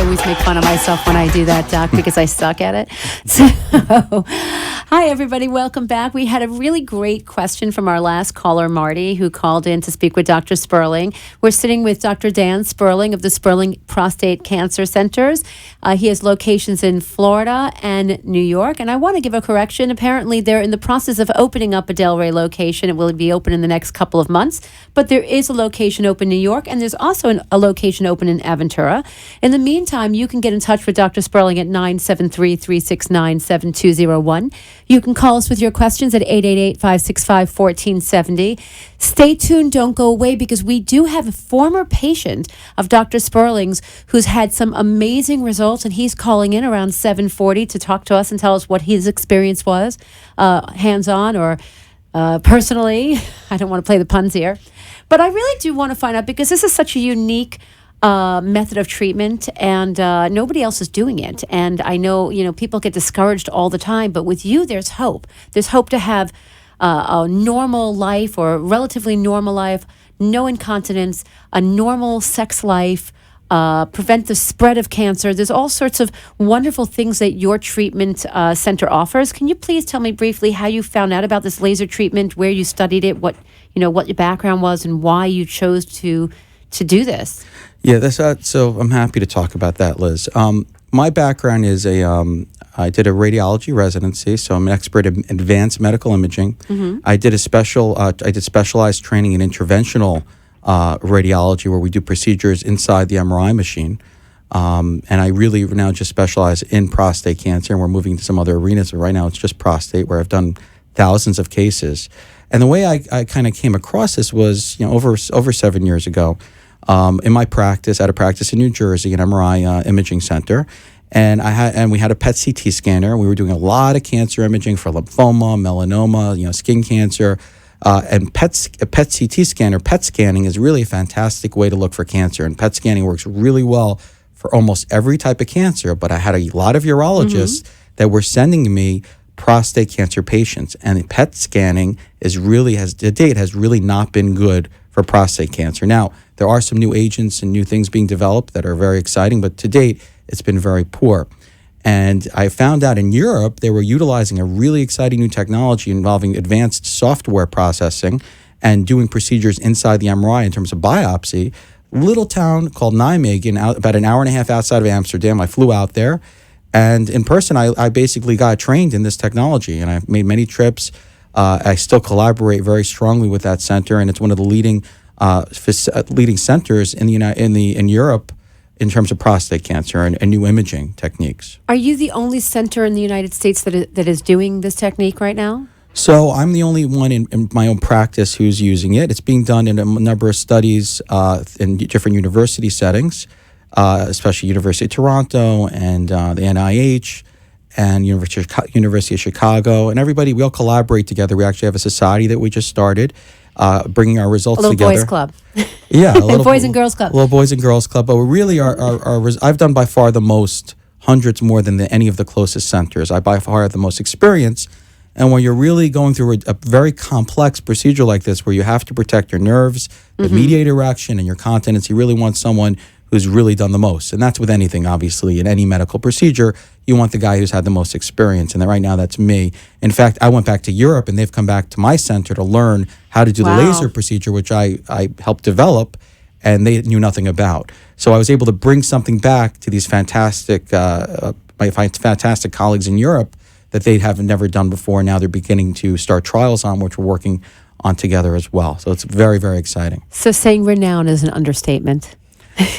always make fun of myself when I do that, Doc, because I suck at it. So, hi, everybody. Welcome back. We had a really great question from our last caller, Marty, who called in to speak with Dr. Sperling. We're sitting with Dr. Dan Sperling of the Sperling Prostate Cancer Centers. He has locations in Florida and New York. And I want to give a correction. Apparently, they're in the process of opening up a Delray location. It will be open in the next couple of months. But there is a location open in New York, and there's also a location open in Aventura. In the meantime, you can get in touch with Dr. Sperling at 973-369-7201. You can call us with your questions at 888-565-1470. Stay tuned. Don't go away, because we do have a former patient of Dr. Sperling's who's had some amazing results, and he's calling in around 7:40 to talk to us and tell us what his experience was, hands-on or personally. I don't want to play the puns here. But I really do want to find out, because this is such a unique method of treatment, and nobody else is doing it. And I know, people get discouraged all the time, but with you, there's hope. There's hope to have a normal life, or a relatively normal life, no incontinence, a normal sex life, prevent the spread of cancer. There's all sorts of wonderful things that your treatment center offers. Can you please tell me briefly how you found out about this laser treatment, where you studied it, what your background was, and why you chose to do this? Yeah, so I'm happy to talk about that, Liz. My background is I did a radiology residency, so I'm an expert in advanced medical imaging. Mm-hmm. I did specialized training in interventional radiology, where we do procedures inside the MRI machine. And I really now just specialize in prostate cancer, and we're moving to some other arenas. But right now it's just prostate, where I've done thousands of cases. And the way I kind of came across this was, over 7 years ago, in my practice, at a practice in New Jersey, an MRI imaging center, and we had a PET CT scanner. We were doing a lot of cancer imaging for lymphoma, melanoma, skin cancer, and PET CT scanner. PET scanning is really a fantastic way to look for cancer, and PET scanning works really well for almost every type of cancer. But I had a lot of urologists that were sending me prostate cancer patients, and PET scanning has really not been good for prostate cancer. Now, there are some new agents and new things being developed that are very exciting, but to date, it's been very poor. And I found out in Europe they were utilizing a really exciting new technology involving advanced software processing and doing procedures inside the MRI in terms of biopsy. Little town called Nijmegen, about an hour and a half outside of Amsterdam. I flew out there, and in person, I basically got trained in this technology, and I've made many trips. I still collaborate very strongly with that center, and it's one of the leading centers in Europe in terms of prostate cancer and new imaging techniques. Are you the only center in the United States that is doing this technique right now? So I'm the only one in my own practice who's using it. It's being done in a number of studies in different university settings, especially University of Toronto and the NIH and University of Chicago. And everybody, we all collaborate together. We actually have a society that we just started, bringing our results together. A little boys club. Yeah. A little boys and girls club. A little boys and girls club. But we really I've done by far the most, hundreds more than any of the closest centers. I by far have the most experience. And when you're really going through a very complex procedure like this, where you have to protect your nerves, the mediator erection, and your continence, you really want someone who's really done the most. And that's with anything, obviously. In any medical procedure, you want the guy who's had the most experience. And right now, that's me. In fact, I went back to Europe, and they've come back to my center to learn how to do the laser procedure, which I helped develop, and they knew nothing about. So I was able to bring something back to these fantastic, my fantastic colleagues in Europe that they have never done before. Now they're beginning to start trials on, which we're working on together as well. So it's very, very exciting. So saying renowned is an understatement.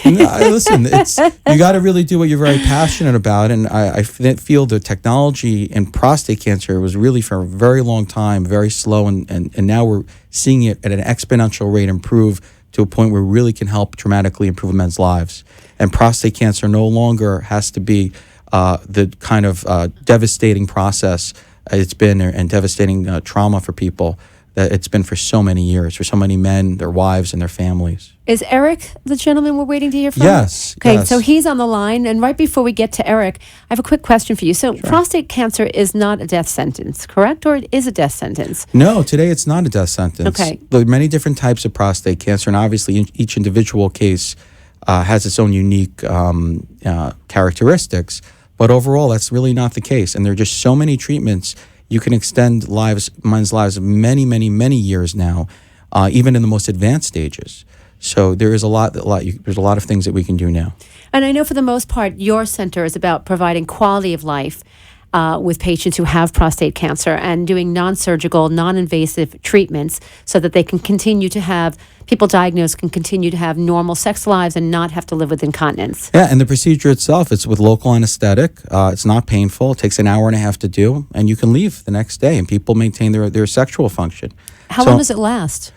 No, listen, you got to really do what you're very passionate about. And I feel the technology in prostate cancer was really for a very long time, very slow. And now we're seeing it at an exponential rate improve to a point where we really can help dramatically improve men's lives. And prostate cancer no longer has to be the kind of devastating process it's been and devastating trauma for people that it's been for so many years, for so many men, their wives, and their families. Is Eric the gentleman we're waiting to hear from? Yes. Okay, yes. So he's on the line. And right before we get to Eric, I have a quick question for you. So prostate cancer is not a death sentence, correct? Or it is a death sentence? No, today it's not a death sentence. Okay. There are many different types of prostate cancer, and obviously each individual case has its own unique characteristics. But overall, that's really not the case. And there are just so many treatments. You can extend men's lives many, many, many years now, even in the most advanced stages. So there's a lot of things that we can do now. And I know for the most part, your center is about providing quality of life with patients who have prostate cancer and doing non-surgical, non-invasive treatments so that they can continue to have, people diagnosed can continue to have normal sex lives and not have to live with incontinence. Yeah, and the procedure itself, it's with local anesthetic. It's not painful. It takes an hour and a half to do, and you can leave the next day, and people maintain their sexual function. How long does it last?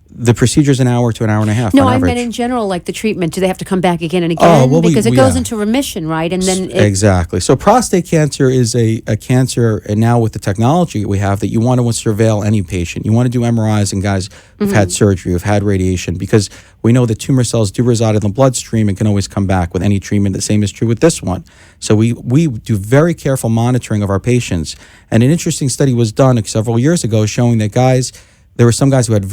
The procedure's an hour to an hour and a half. No, on I average. meant in general, like the treatment. Do they have to come back again and again? Because it goes into remission, right? And then exactly. So prostate cancer is a cancer, and now with the technology we have, that you want to surveil any patient. You want to do MRIs in guys who've had surgery, who've had radiation, because we know that tumor cells do reside in the bloodstream and can always come back with any treatment. The same is true with this one. So we do very careful monitoring of our patients. And an interesting study was done several years ago showing that there were some guys who had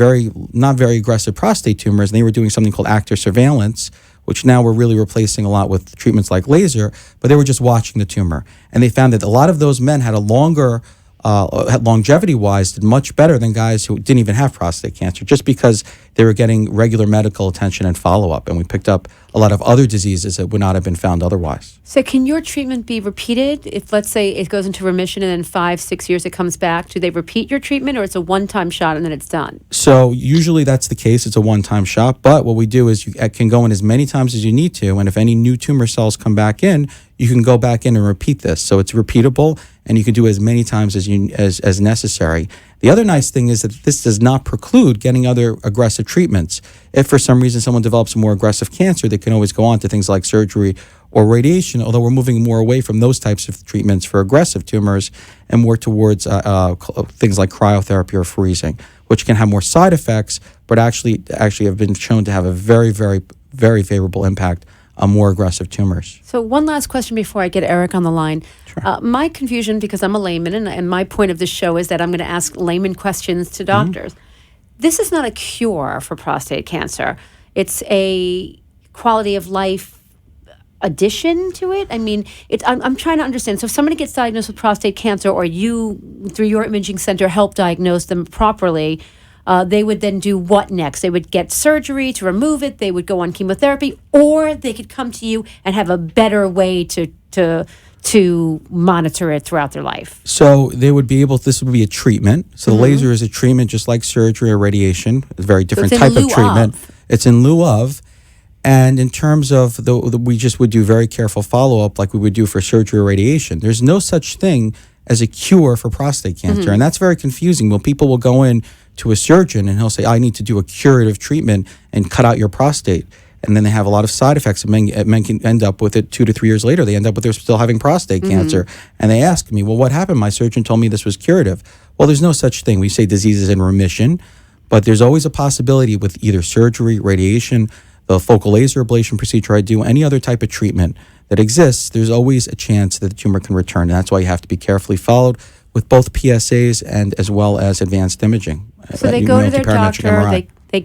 not very aggressive prostate tumors, and they were doing something called active surveillance, which now we're really replacing a lot with treatments like laser, but they were just watching the tumor. And they found that a lot of those men had a longer, longevity-wise, did much better than guys who didn't even have prostate cancer, just because they were getting regular medical attention and follow-up. And we picked up a lot of other diseases that would not have been found otherwise. So can your treatment be repeated? If, let's say, it goes into remission and then 5-6 years it comes back, do they repeat your treatment, or it's a one-time shot and then it's done? So usually that's the case. It's a one-time shot. But what we do is you can go in as many times as you need to. And if any new tumor cells come back in, you can go back in and repeat this. So it's repeatable, and you can do as many times as necessary. The other nice thing is that this does not preclude getting other aggressive treatments. If for some reason someone develops a more aggressive cancer, they can always go on to things like surgery or radiation, although we're moving more away from those types of treatments for aggressive tumors and more towards things like cryotherapy or freezing, which can have more side effects, but actually have been shown to have a very, very, very favorable impact on more aggressive tumors. So one last question before I get Eric on the line. Sure. My confusion, because I'm a layman, and my point of this show is that I'm going to ask layman questions to doctors. This is not a cure for prostate cancer. It's a quality of life addition to it? I mean, I'm trying to understand. So if somebody gets diagnosed with prostate cancer, or you, through your imaging center, help diagnose them properly, they would then do what next? They would get surgery to remove it. They would go on chemotherapy, or they could come to you and have a better way to monitor it throughout their life. So they would be able. This would be a treatment. So the laser is a treatment, just like surgery or radiation. It's a very different it's in type of lieu treatment. of. It's in lieu of. And in terms of we just would do very careful follow up, like we would do for surgery or radiation. There's no such thing as a cure for prostate cancer, and that's very confusing. When people will go in to a surgeon and he'll say, "I need to do a curative treatment and cut out your prostate," and then they have a lot of side effects. And men can end up with it 2 to 3 years later. They end up with they're still having prostate cancer, and they ask me, "Well, what happened? My surgeon told me this was curative." Well, there's no such thing. We say disease is in remission, but there's always a possibility with either surgery, radiation, the focal laser ablation procedure I do, any other type of treatment that exists, there's always a chance that the tumor can return. And that's why you have to be carefully followed with both PSAs and as well as advanced imaging. So they go to their doctor, MRI. they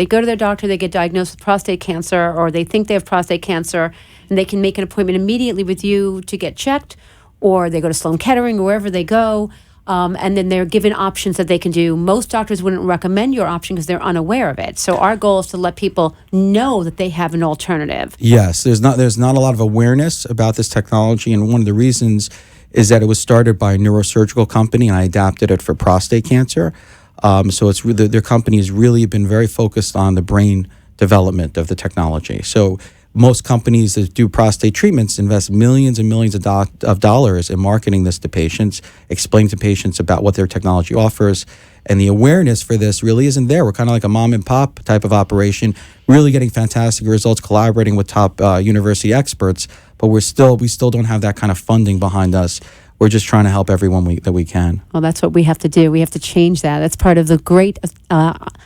go to their doctor, they get diagnosed with prostate cancer, or they think they have prostate cancer, and they can make an appointment immediately with you to get checked, or they go to Sloan Kettering or wherever they go, and then they're given options that they can do. Most doctors wouldn't recommend your option because they're unaware of it. So our goal is to let people know that they have an alternative. Yes, there's not a lot of awareness about this technology, and one of the reasons is that it was started by a neurosurgical company, and I adapted it for prostate cancer. So it's really, their company has really been very focused on the brain development of the technology. So most companies that do prostate treatments invest millions and millions of dollars in marketing this to patients, explaining to patients about what their technology offers. And the awareness for this really isn't there. We're kind of like a mom and pop type of operation, really getting fantastic results, collaborating with top university experts, but we still don't have that kind of funding behind us. We're just trying to help everyone that we can. Well, that's what we have to do. We have to change that. That's part of the great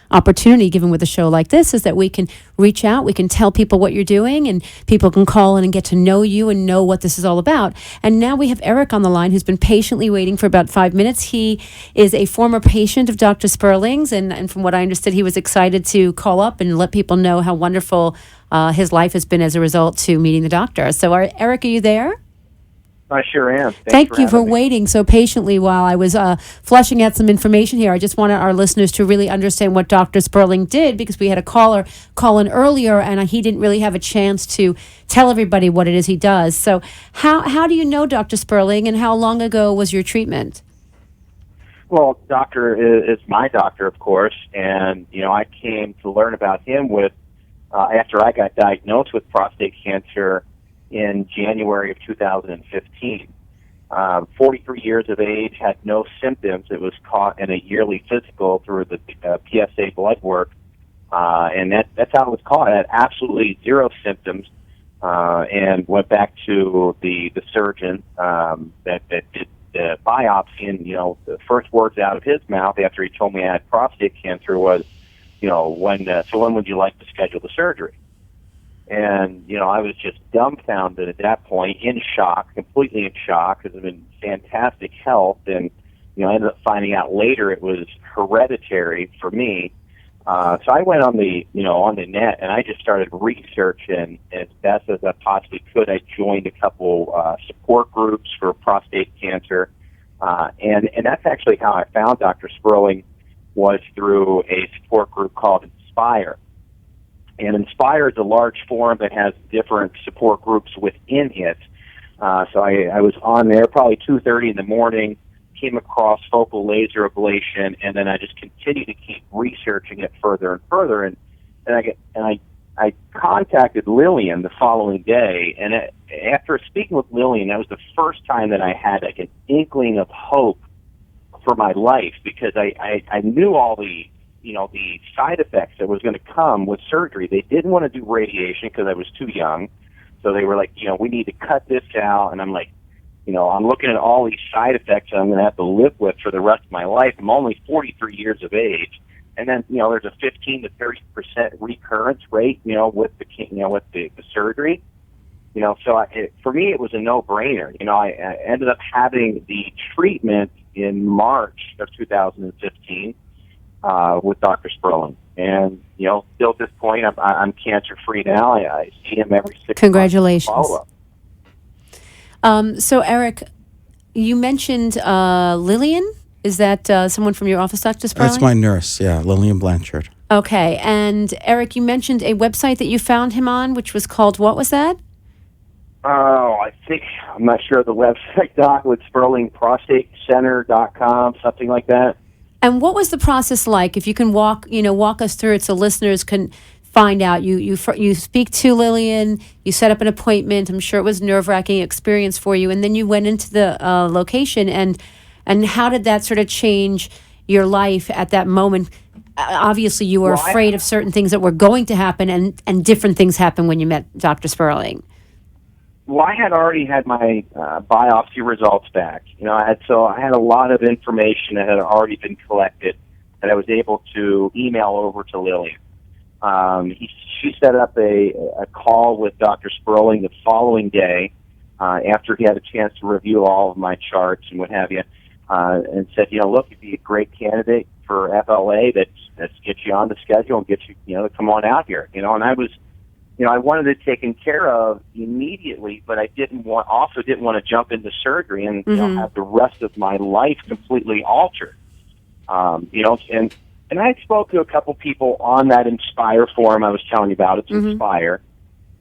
opportunity given with a show like this, is that we can reach out, we can tell people what you're doing, and people can call in and get to know you and know what this is all about. And now we have Eric on the line, who's been patiently waiting for about 5 minutes. He is a former patient of Dr. Sperling's, and from what I understood, he was excited to call up and let people know how wonderful his life has been as a result to meeting the doctor. So, Eric, are you there? I sure am. Thank you for waiting so patiently while I was fleshing out some information here. I just wanted our listeners to really understand what Dr. Sperling did, because we had a caller call in earlier and he didn't really have a chance to tell everybody what it is he does. So how do you know Dr. Sperling, and how long ago was your treatment? Well, doctor is my doctor, of course, and I came to learn about him after I got diagnosed with prostate cancer in January of 2015. 43 years of age, had no symptoms. It was caught in a yearly physical through the PSA blood work, and that's how it was caught. It had absolutely zero symptoms, and went back to the surgeon that did the biopsy, and the first words out of his mouth after he told me I had prostate cancer was, when would you like to schedule the surgery? And, I was just dumbfounded at that point, in shock, completely in shock, because I'm in fantastic health. And, I ended up finding out later it was hereditary for me. So I went on the net, and I just started researching as best as I possibly could. I joined a couple support groups for prostate cancer. And that's actually how I found Dr. Sperling, was through a support group called Inspire. And Inspire is a large forum that has different support groups within it. So I was on there probably 2:30 in the morning, came across focal laser ablation, and then I just continued to keep researching it further and further. And I contacted Lillian the following day, and after speaking with Lillian, that was the first time that I had like an inkling of hope for my life, because I knew all the side effects that was going to come with surgery. They didn't want to do radiation because I was too young. So they were like, we need to cut this out. And I'm like, I'm looking at all these side effects that I'm going to have to live with for the rest of my life. I'm only 43 years of age. And then, there's a 15 to 30% recurrence rate, with the surgery. So for me, it was a no-brainer. I ended up having the treatment in March of 2015. with Dr. Sperling. And, still at this point, I'm cancer-free now. I see him every 6 months. Congratulations. Follow-up. So, Eric, you mentioned Lillian. Is that someone from your office, Dr. Sperling? That's my nurse, yeah, Lillian Blanchard. Okay. And, Eric, you mentioned a website that you found him on, which was called, what was that? Oh, I'm not sure of the website, Doc, with SperlingProstateCenter.com, something like that. And what was the process like? If you can walk us through it so listeners can find out. You speak to Lillian, you set up an appointment. I'm sure it was a nerve-wracking experience for you. And then you went into the location, and how did that sort of change your life at that moment? Obviously, you were afraid of certain things that were going to happen, and different things happened when you met Dr. Sperling. Well, I had already had my biopsy results back. I had a lot of information that had already been collected that I was able to email over to Lillian. She set up a call with Dr. Sperling the following day after he had a chance to review all of my charts and what have you, and said, look, you'd be a great candidate for FLA. Let's get you on the schedule and get you, to come on out here. And I was. I wanted it taken care of immediately, but I didn't want to jump into surgery and have the rest of my life completely altered. And I spoke to a couple people on that Inspire forum I was telling you about. It's Inspire.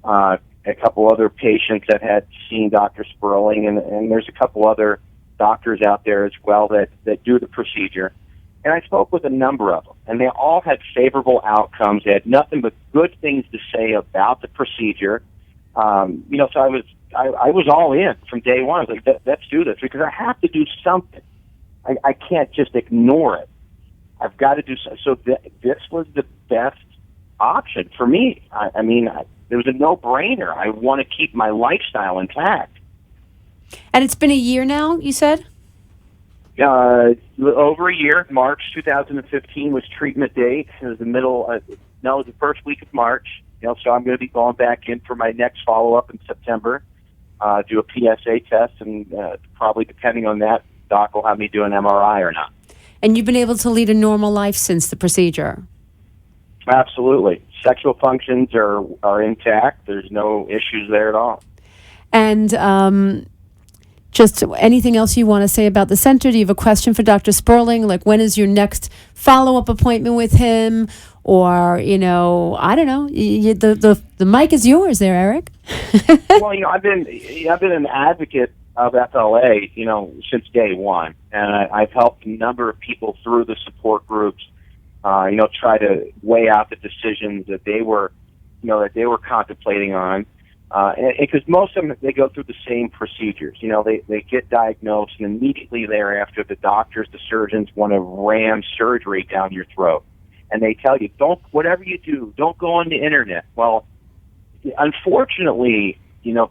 A couple other patients that had seen Dr. Sperling, and there's a couple other doctors out there as well that do the procedure. And I spoke with a number of them, and they all had favorable outcomes. They had nothing but good things to say about the procedure. So I was all in from day one. I was like, let's do this, because I have to do something. I can't just ignore it. I've got to do so. So this was the best option for me. It was a no-brainer. I want to keep my lifestyle intact. And it's been a year now, you said? Over a year. March 2015 was treatment date. It was it was the first week of March. So I'm going to be going back in for my next follow-up in September, do a PSA test, and probably, depending on that, doc will have me do an MRI or not. And you've been able to lead a normal life since the procedure? Absolutely. Sexual functions are intact. There's no issues there at all. And just anything else you want to say about the center? Do you have a question for Dr. Sperling? Like, when is your next follow-up appointment with him? Or, I don't know. The mic is yours there, Eric. Well, I've been an advocate of FLA, since day one, and I've helped a number of people through the support groups, try to weigh out the decisions that they were contemplating on. Because most of them, they go through the same procedures. They get diagnosed, and immediately thereafter, the doctors, the surgeons want to ram surgery down your throat. And they tell you, whatever you do, don't go on the internet. Well, unfortunately,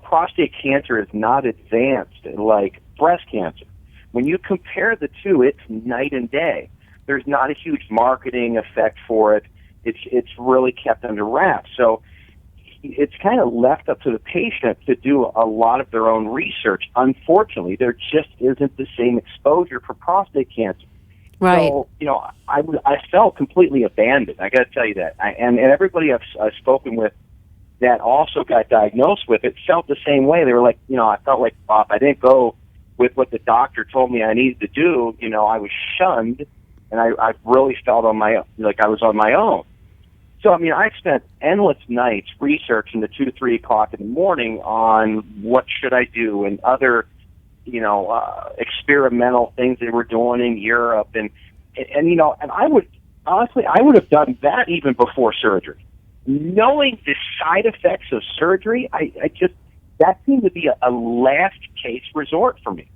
prostate cancer is not advanced like breast cancer. When you compare the two, it's night and day. There's not a huge marketing effect for it. It's really kept under wraps. So it's kind of left up to the patient to do a lot of their own research. Unfortunately, there just isn't the same exposure for prostate cancer. Right. So, I felt completely abandoned. I got to tell you that. And everybody I've spoken with that also got diagnosed with it felt the same way. They were like, I felt like, Bob, I didn't go with what the doctor told me I needed to do. I was shunned, and I really felt like I was on my own. So, I spent endless nights researching the 2 to 3 o'clock in the morning on what should I do, and other, experimental things they were doing in Europe. And I would have done that even before surgery. Knowing the side effects of surgery, that seemed to be a last case resort for me.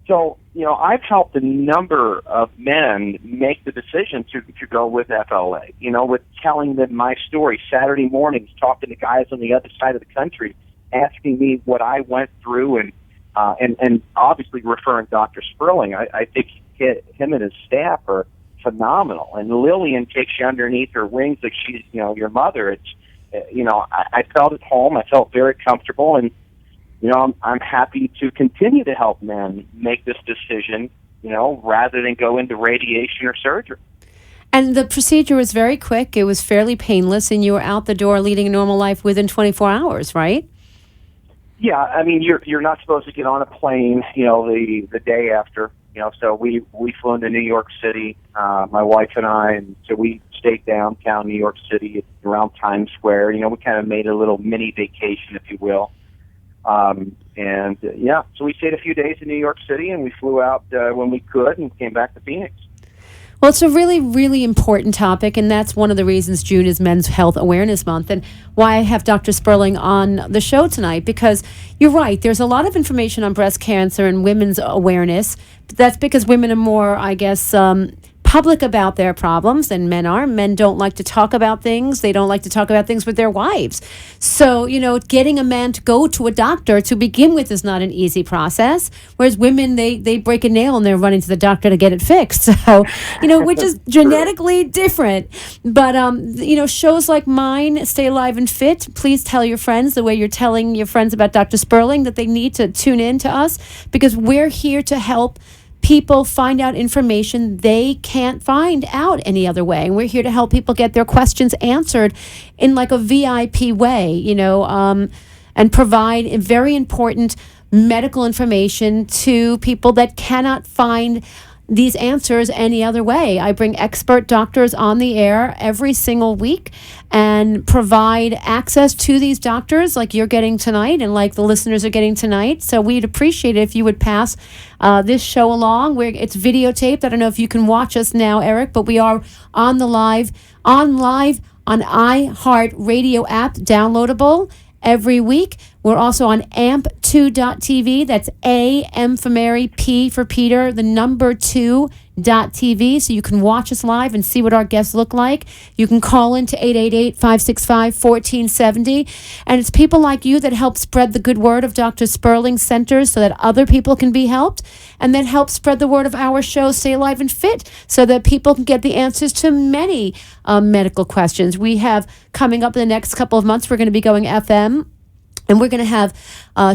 So, I've helped a number of men make the decision to go with FLA, with telling them my story. Saturday mornings, talking to guys on the other side of the country, asking me what I went through, and obviously referring Dr. Sperling. I think him and his staff are phenomenal. And Lillian takes you underneath her wings like she's, your mother. I felt at home. I felt very comfortable, and I'm happy to continue to help men make this decision, rather than go into radiation or surgery. And the procedure was very quick. It was fairly painless, and you were out the door leading a normal life within 24 hours, right? Yeah, I mean, you're not supposed to get on a plane, the day after. So we flew into New York City, my wife and I, and so we stayed downtown New York City around Times Square. We kind of made a little mini vacation, if you will. So we stayed a few days in New York City, and we flew out when we could and came back to Phoenix. Well, it's a really, really important topic, and that's one of the reasons June is Men's Health Awareness Month, and why I have Dr. Sperling on the show tonight, because you're right, there's a lot of information on breast cancer and women's awareness. That's because women are more, I guess, public about their problems than men are. Men don't like to talk about things. They don't like to talk about things with their wives. So, getting a man to go to a doctor to begin with is not an easy process. Whereas women, they break a nail and they're running to the doctor to get it fixed. So, we're just genetically different. But, shows like mine, Stay Alive and Fit, please tell your friends the way you're telling your friends about Dr. Sperling that they need to tune in to us, because we're here to help people find out information they can't find out any other way. And we're here to help people get their questions answered in like a VIP way, and provide very important medical information to people that cannot find these answers any other way. I bring expert doctors on the air every single week and provide access to these doctors like you're getting tonight and like the listeners are getting tonight. So we'd appreciate it if you would pass this show along. It's videotaped. I don't know if you can watch us now, Eric, but we are on live on iHeart Radio app, downloadable every week. We're also on amp2.tv. That's A, M for Mary, P for Peter, the number 2.tv. So you can watch us live and see what our guests look like. You can call in to 888-565-1470. And it's people like you that help spread the good word of Dr. Sperling Centers so that other people can be helped, and then help spread the word of our show, Stay Alive and Fit, so that people can get the answers to many medical questions. We have coming up in the next couple of months, we're going to be going FM. And we're going to have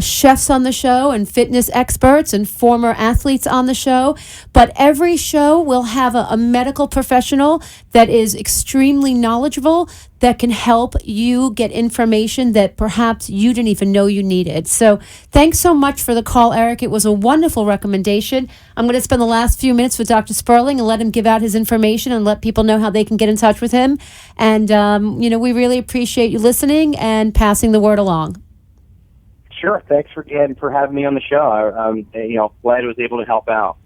chefs on the show and fitness experts and former athletes on the show. But every show will have a medical professional that is extremely knowledgeable that can help you get information that perhaps you didn't even know you needed. So thanks so much for the call, Eric. It was a wonderful recommendation. I'm going to spend the last few minutes with Dr. Sperling and let him give out his information and let people know how they can get in touch with him. And, we really appreciate you listening and passing the word along. Sure. Thanks for having me on the show. I'm glad I was able to help out.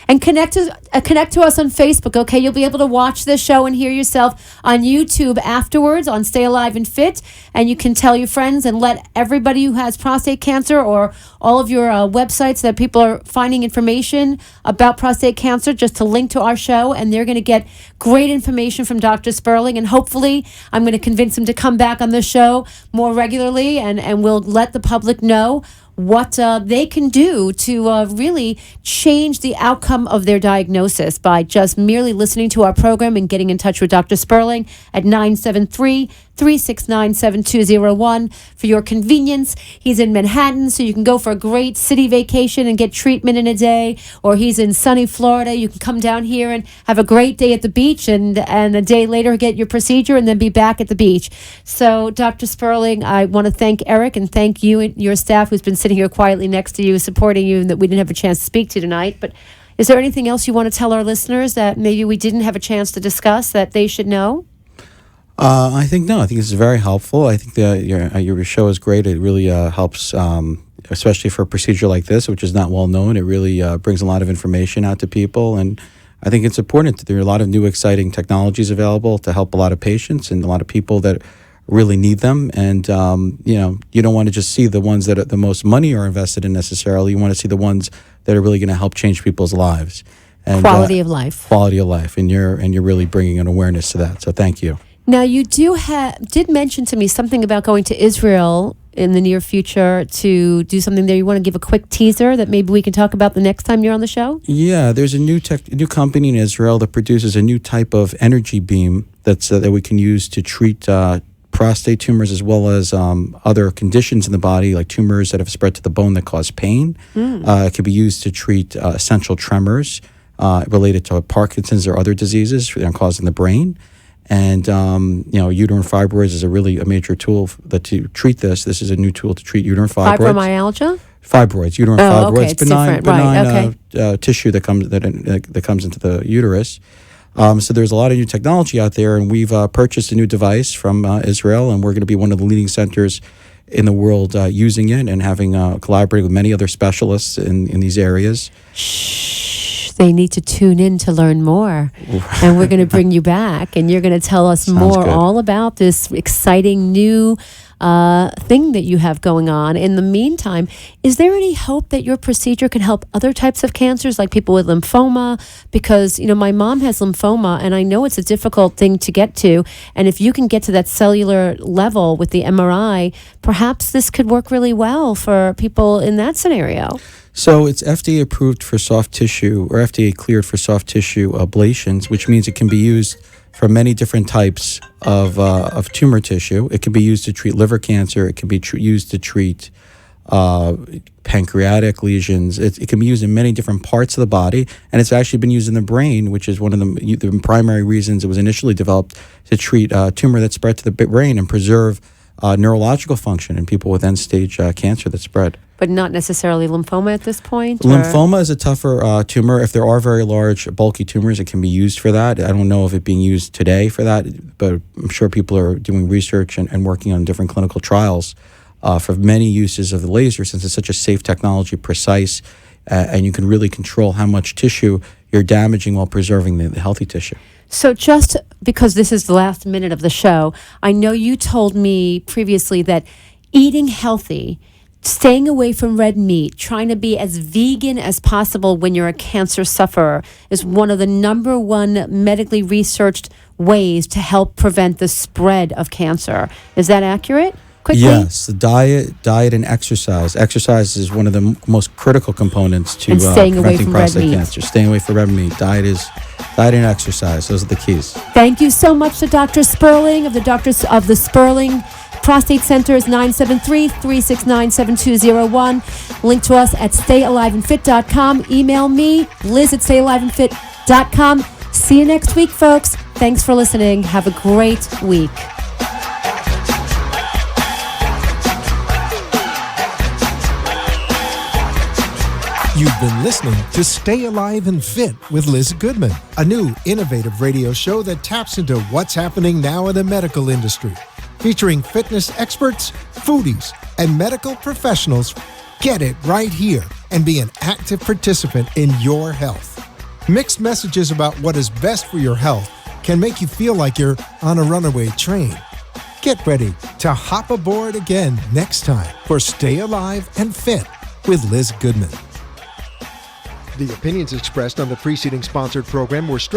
And connect to us on Facebook, okay? You'll be able to watch this show and hear yourself on YouTube afterwards on Stay Alive and Fit. And you can tell your friends and let everybody who has prostate cancer, or all of your websites that people are finding information about prostate cancer, just to link to our show. And they're going to get great information from Dr. Sperling. And hopefully I'm going to convince him to come back on the show more regularly, and we'll let the public know what they can do to really change the outcome of their diagnosis by just merely listening to our program and getting in touch with Dr. Sperling at 973-369-7201. For your convenience, he's in Manhattan, so you can go for a great city vacation and get treatment in a day, or he's in sunny Florida. You can come down here and have a great day at the beach, and a day later get your procedure and then be back at the beach. So, Dr. Sperling, I want to thank Eric and thank you and your staff who's been sitting here quietly next to you, supporting you, that we didn't have a chance to speak to tonight. But is there anything else you want to tell our listeners that maybe we didn't have a chance to discuss that they should know? I think this is very helpful. I think that your show is great. It really helps, especially for a procedure like this, which is not well known. It really brings a lot of information out to people, and I think it's important that there are a lot of new exciting technologies available to help a lot of patients and a lot of people that really need them. And you don't want to just see the ones that are the most money are invested in necessarily. You want to see the ones that are really going to help change people's lives and quality of life. And you're really bringing an awareness to that. So thank you. Now, you did mention to me something about going to Israel in the near future to do something there. You want to give a quick teaser that maybe we can talk about the next time you're on the show? Yeah, there's a new company in Israel that produces a new type of energy beam that we can use to treat prostate tumors, as well as other conditions in the body, like tumors that have spread to the bone that cause pain. It can be used to treat essential tremors. related to Parkinson's or other diseases caused in the brain. And, uterine fibroids is a major tool to treat this. This is a new tool to treat uterine fibroids. Fibromyalgia? Fibroids, uterine fibroids, okay, it's different. Right, tissue that comes into the uterus. So there's a lot of new technology out there, and we've purchased a new device from Israel, and we're going to be one of the leading centers in the world using it and having collaborated with many other specialists in these areas. They need to tune in to learn more. And we're going to bring you back, and you're going to tell us more all about this exciting new thing that you have going on. In the meantime, is there any hope that your procedure can help other types of cancers, like people with lymphoma? Because, my mom has lymphoma, and I know it's a difficult thing to get to. And if you can get to that cellular level with the MRI, perhaps this could work really well for people in that scenario. So it's FDA approved for soft tissue, or FDA cleared for soft tissue ablations, which means it can be used for many different types of tumor tissue. It can be used to treat liver cancer. It can be used to treat pancreatic lesions. It can be used in many different parts of the body, and it's actually been used in the brain, which is one of the primary reasons it was initially developed, to treat tumor that spread to the brain and preserve neurological function in people with end-stage cancer that spread. But not necessarily lymphoma at this point? Lymphoma is a tougher tumor. If there are very large, bulky tumors, it can be used for that. I don't know if it's being used today for that, but I'm sure people are doing research and working on different clinical trials for many uses of the laser, since it's such a safe technology, precise, and you can really control how much tissue you're damaging while preserving the healthy tissue. So just because this is the last minute of the show, I know you told me previously that eating healthy, staying away from red meat, trying to be as vegan as possible when you're a cancer sufferer is one of the number one medically researched ways to help prevent the spread of cancer. Is that accurate? Quickly? Yes, the diet and exercise. Exercise is one of the most critical components to preventing prostate cancer. Staying away from red meat. Diet and exercise. Those are the keys. Thank you so much to Dr. Sperling of the Sperling Prostate Center is 973-369-7201. Link to us at stayaliveandfit.com. Email me, Liz at stayaliveandfit.com. See you next week, folks. Thanks for listening. Have a great week. You've been listening to Stay Alive and Fit with Liz Goodman, a new innovative radio show that taps into what's happening now in the medical industry. Featuring fitness experts, foodies, and medical professionals. Get it right here and be an active participant in your health. Mixed messages about what is best for your health can make you feel like you're on a runaway train. Get ready to hop aboard again next time for Stay Alive and Fit with Liz Goodman. The opinions expressed on the preceding sponsored program were strictly